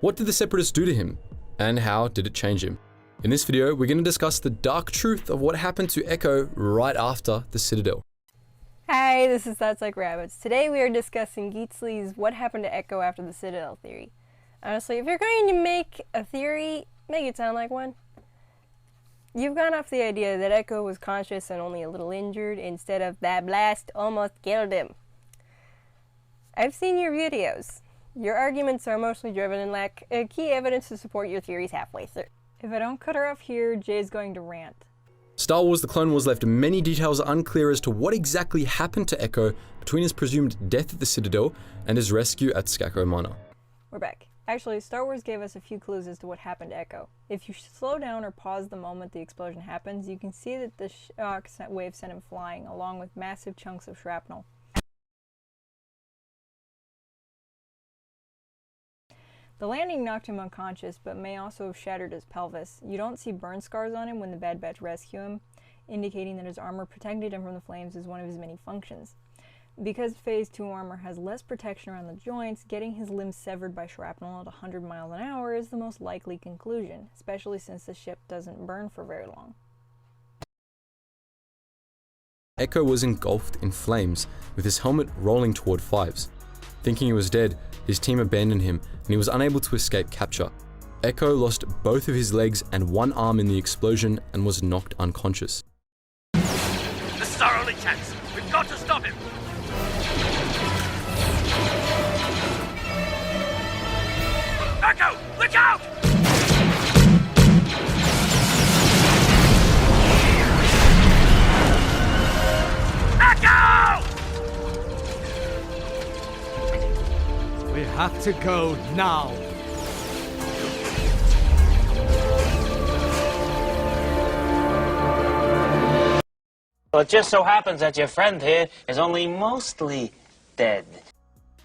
What did the Separatists do to him? And how did it change him? In this video, we're going to discuss the dark truth of what happened to Echo right after the Citadel. Hi, this is Thoughts Like Rabbits. Today we are discussing Geetsly's What Happened to Echo After the Citadel theory. Honestly, if you're going to make a theory, make it sound like one. You've gone off the idea that Echo was conscious and only a little injured instead of that blast almost killed him. I've seen your videos. Your arguments are emotionally driven and lack key evidence to support your theories halfway through. If I don't cut her off here, Jay's going to rant. Star Wars: The Clone Wars left many details unclear as to what exactly happened to Echo between his presumed death at the Citadel and his rescue at Skako Manor. We're back. Actually, Star Wars gave us a few clues as to what happened to Echo. If you slow down or pause the moment the explosion happens, you can see that the shock wave sent him flying, along with massive chunks of shrapnel. The landing knocked him unconscious, but may also have shattered his pelvis. You don't see burn scars on him when the Bad Batch rescue him, indicating that his armor protected him from the flames is one of his many functions. Because Phase 2 armor has less protection around the joints, getting his limbs severed by shrapnel at 100 miles an hour is the most likely conclusion, especially since the ship doesn't burn for very long. Echo was engulfed in flames, with his helmet rolling toward Fives. Thinking he was dead, his team abandoned him and he was unable to escape capture. Echo lost both of his legs and one arm in the explosion and was knocked unconscious. This is our only chance. We've got to stop him. Echo, look out! Echo! We have to go now. Well, it just so happens that your friend here is only mostly dead.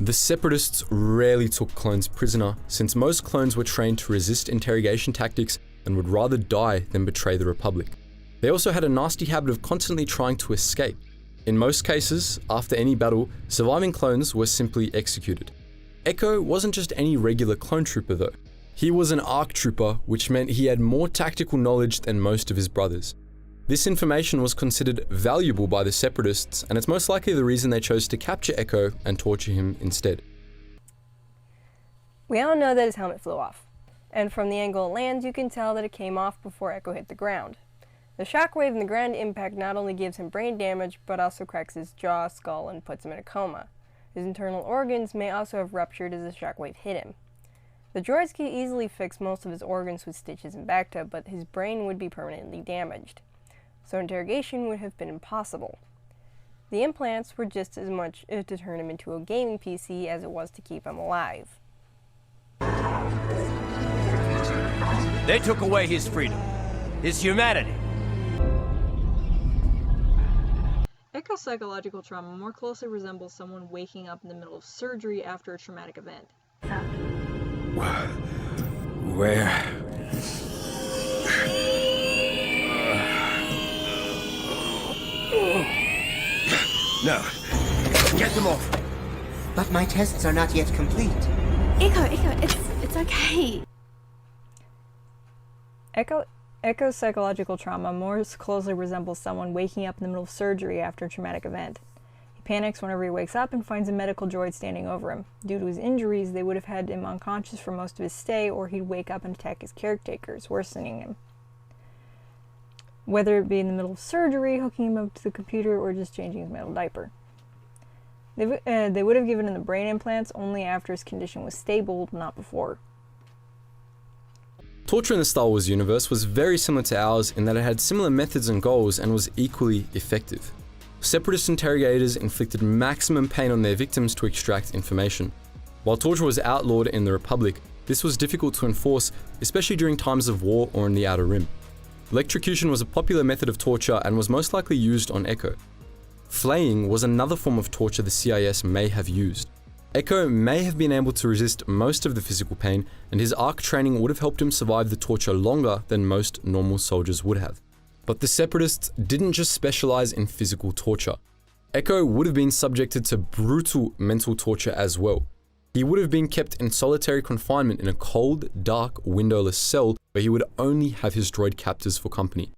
The Separatists rarely took clones prisoner, since most clones were trained to resist interrogation tactics and would rather die than betray the Republic. They also had a nasty habit of constantly trying to escape. In most cases, after any battle, surviving clones were simply executed. Echo wasn't just any regular clone trooper though. He was an ARC trooper, which meant he had more tactical knowledge than most of his brothers. This information was considered valuable by the Separatists, and it's most likely the reason they chose to capture Echo and torture him instead. We all know that his helmet flew off, and from the angle it lands you can tell that it came off before Echo hit the ground. The shockwave and the ground impact not only gives him brain damage, but also cracks his jaw, skull, and puts him in a coma. His internal organs may also have ruptured as the shockwave hit him. The droids could easily fix most of his organs with stitches and Bacta, but his brain would be permanently damaged, so interrogation would have been impossible. The implants were just as much to turn him into a gaming PC as it was to keep him alive. They took away his freedom, his humanity. Echo's psychological trauma more closely resembles someone waking up in the middle of surgery after a traumatic event. Where? No. Get them off. But my tests are not yet complete. Echo, it's okay. Echo's psychological trauma more closely resembles someone waking up in the middle of surgery after a traumatic event. He panics whenever he wakes up and finds a medical droid standing over him. Due to his injuries, they would have had him unconscious for most of his stay, or he'd wake up and attack his caretakers, worsening him. Whether it be in the middle of surgery, hooking him up to the computer, or just changing his metal diaper. They would have given him the brain implants only after his condition was stable, not before. Torture in the Star Wars universe was very similar to ours in that it had similar methods and goals and was equally effective. Separatist interrogators inflicted maximum pain on their victims to extract information. While torture was outlawed in the Republic, this was difficult to enforce, especially during times of war or in the Outer Rim. Electrocution was a popular method of torture and was most likely used on Echo. Flaying was another form of torture the CIS may have used. Echo may have been able to resist most of the physical pain, and his ARC training would have helped him survive the torture longer than most normal soldiers would have. But the Separatists didn't just specialize in physical torture. Echo would have been subjected to brutal mental torture as well. He would have been kept in solitary confinement in a cold, dark, windowless cell where he would only have his droid captors for company.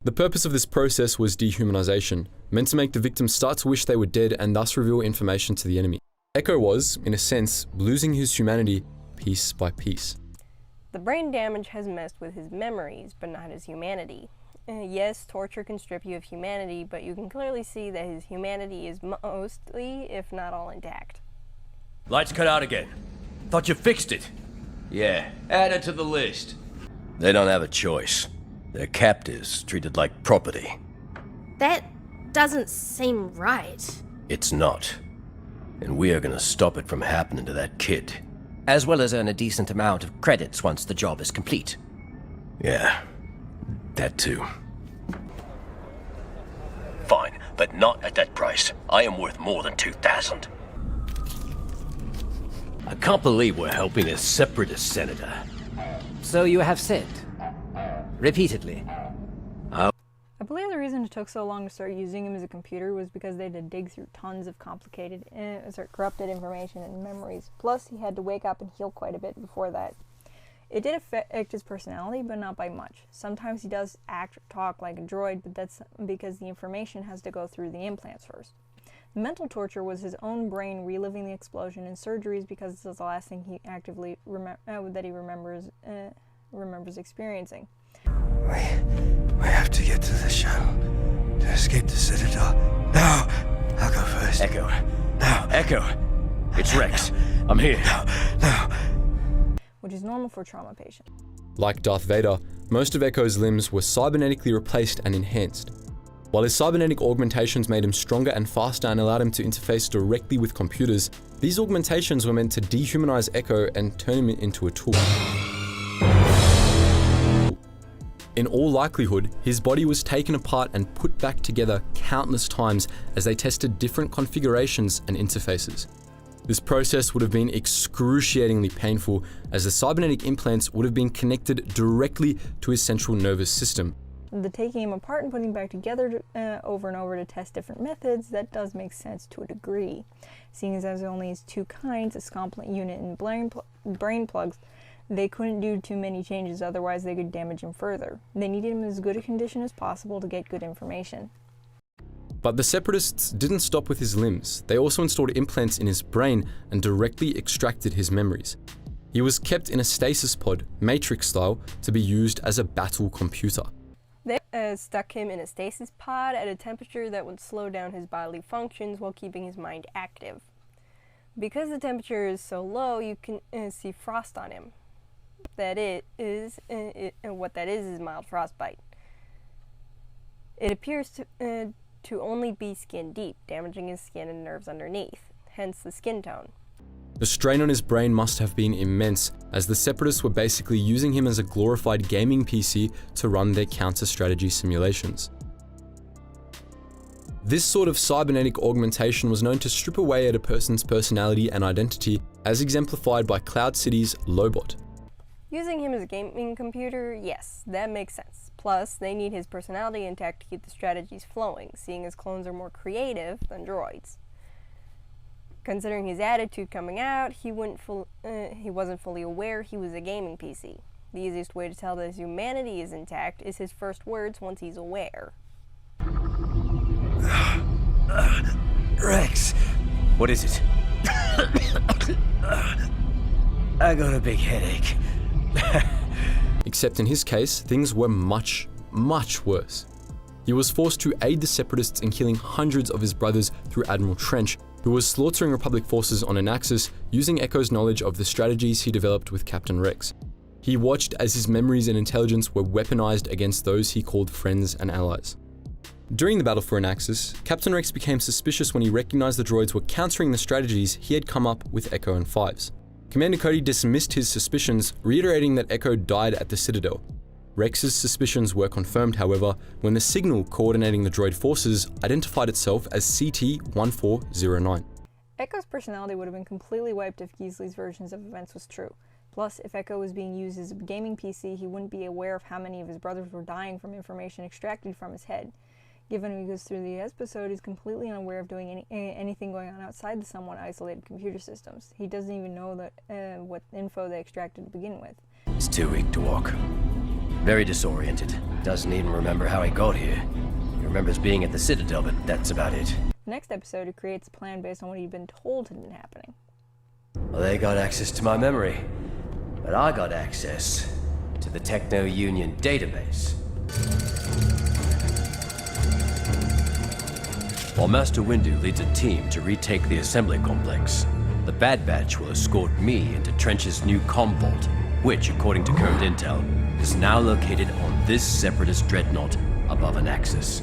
The purpose of this process was dehumanization, meant to make the victims start to wish they were dead and thus reveal information to the enemy. Echo was, in a sense, losing his humanity piece by piece. The brain damage has messed with his memories, but not his humanity. Yes, torture can strip you of humanity, but you can clearly see that his humanity is mostly, if not all, intact. Lights cut out again. Thought you fixed it. Yeah, add it to the list. They don't have a choice. Their captives treated like property. That doesn't seem right. It's not. And we are gonna stop it from happening to that kid. As well as earn a decent amount of credits once the job is complete. Yeah, that too. Fine, but not at that price. I am worth more than 2,000. I can't believe we're helping a separatist senator. So you have said. Repeatedly. I believe the reason it took so long to start using him as a computer was because they had to dig through tons of complicated, corrupted information and memories. Plus, he had to wake up and heal quite a bit before that. It did affect his personality, but not by much. Sometimes he does act or talk like a droid, but that's because the information has to go through the implants first. The mental torture was his own brain reliving the explosion and surgeries because it's the last thing he actively remembers experiencing. We have to get to the shuttle to escape the Citadel. No! I'll go first. Echo. No. Echo. It's Rex. I'm here. No. Which is normal for a trauma patient. Like Darth Vader, most of Echo's limbs were cybernetically replaced and enhanced. While his cybernetic augmentations made him stronger and faster and allowed him to interface directly with computers, these augmentations were meant to dehumanize Echo and turn him into a tool. In all likelihood, his body was taken apart and put back together countless times as they tested different configurations and interfaces. This process would have been excruciatingly painful, as the cybernetic implants would have been connected directly to his central nervous system. The taking him apart and putting him back together over and over to test different methods, that does make sense to a degree. Seeing as there's only two kinds, a scomplant unit and brain plugs, they couldn't do too many changes, otherwise they could damage him further. They needed him in as good a condition as possible to get good information. But the Separatists didn't stop with his limbs. They also installed implants in his brain and directly extracted his memories. He was kept in a stasis pod, Matrix style, to be used as a battle computer. They stuck him in a stasis pod at a temperature that would slow down his bodily functions while keeping his mind active. Because the temperature is so low, you can see frost on him. What that is mild frostbite. It appears to only be skin deep, damaging his skin and nerves underneath, hence the skin tone. The strain on his brain must have been immense, as the Separatists were basically using him as a glorified gaming PC to run their counter-strategy simulations. This sort of cybernetic augmentation was known to strip away at a person's personality and identity, as exemplified by Cloud City's Lobot. Using him as a gaming computer, yes, that makes sense. Plus, they need his personality intact to keep the strategies flowing, seeing as clones are more creative than droids. Considering his attitude coming out, he wasn't fully aware he was a gaming PC. The easiest way to tell that his humanity is intact is his first words once he's aware. Rex, What is it? I got a big headache. Except in his case, things were much, much worse. He was forced to aid the Separatists in killing hundreds of his brothers through Admiral Trench, who was slaughtering Republic forces on Anaxis using Echo's knowledge of the strategies he developed with Captain Rex. He watched as his memories and intelligence were weaponized against those he called friends and allies. During the battle for Anaxis, Captain Rex became suspicious when he recognized the droids were countering the strategies he had come up with Echo and Fives. Commander Cody dismissed his suspicions, reiterating that Echo died at the Citadel. Rex's suspicions were confirmed, however, when the signal coordinating the droid forces identified itself as CT-1409. Echo's personality would have been completely wiped if Geetsly's versions of events was true. Plus, if Echo was being used as a gaming PC, he wouldn't be aware of how many of his brothers were dying from information extracted from his head. Given he goes through the episode, he's completely unaware of doing anything going on outside the somewhat isolated computer systems. He doesn't even know that what info they extracted to begin with. He's too weak to walk. Very disoriented. Doesn't even remember how he got here. He remembers being at the Citadel, but that's about it. The next episode, he creates a plan based on what he'd been told had been happening. Well, they got access to my memory, but I got access to the Techno-Union database. While Master Windu leads a team to retake the assembly complex, the Bad Batch will escort me into Trench's new comm vault, which, according to current intel, is now located on this Separatist dreadnought above an axis.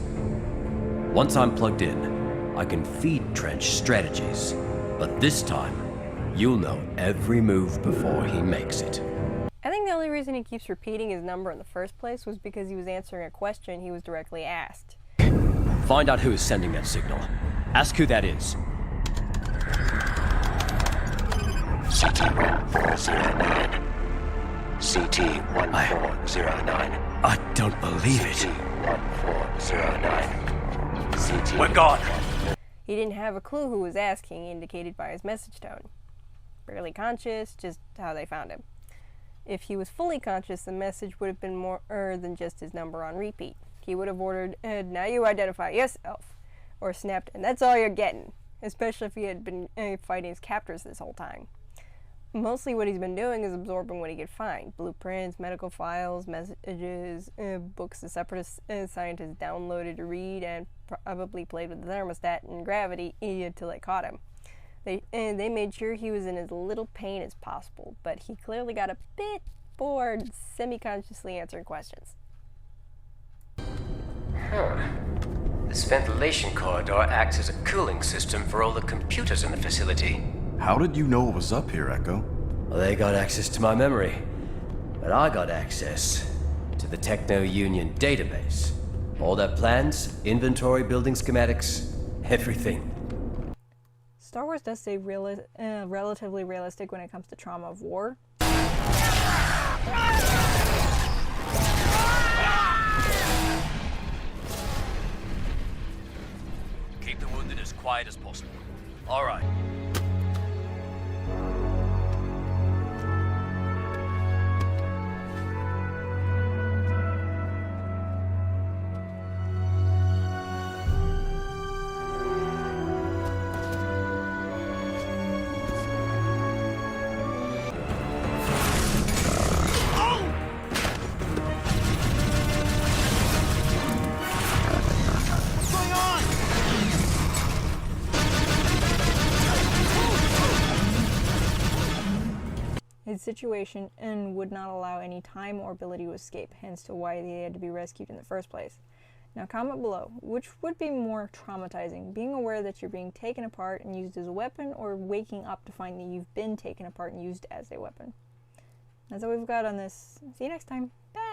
Once I'm plugged in, I can feed Trench strategies, but this time, you'll know every move before he makes it. I think the only reason he keeps repeating his number in the first place was because he was answering a question he was directly asked. Find out who is sending that signal. Ask who that is. CT-1409. CT-1409. I don't believe it. CT-1409. We're gone. He didn't have a clue who was asking, indicated by his message tone. Barely conscious, just how they found him. If he was fully conscious, the message would have been more than just his number on repeat. He would have ordered, now you identify yourself, or snapped, and that's all you're getting, especially if he had been fighting his captors this whole time. Mostly what he's been doing is absorbing what he could find: blueprints, medical files, messages, books the Separatist scientists downloaded to read, and probably played with the thermostat and gravity until they caught him. They made sure he was in as little pain as possible, but he clearly got a bit bored semi-consciously answering questions. This ventilation corridor acts as a cooling system for all the computers in the facility. How did you know it was up here, Echo? Well, they got access to my memory, but I got access to the Techno-Union database. All their plans, inventory, building schematics, everything. Star Wars does stay relatively realistic when it comes to trauma of war. Keep the wounded as quiet as possible. All right. His situation and would not allow any time or ability to escape, hence to why they had to be rescued in the first place. Now comment below, which would be more traumatizing, being aware that you're being taken apart and used as a weapon, or waking up to find that you've been taken apart and used as a weapon? That's all we've got on this. See you next time. Bye!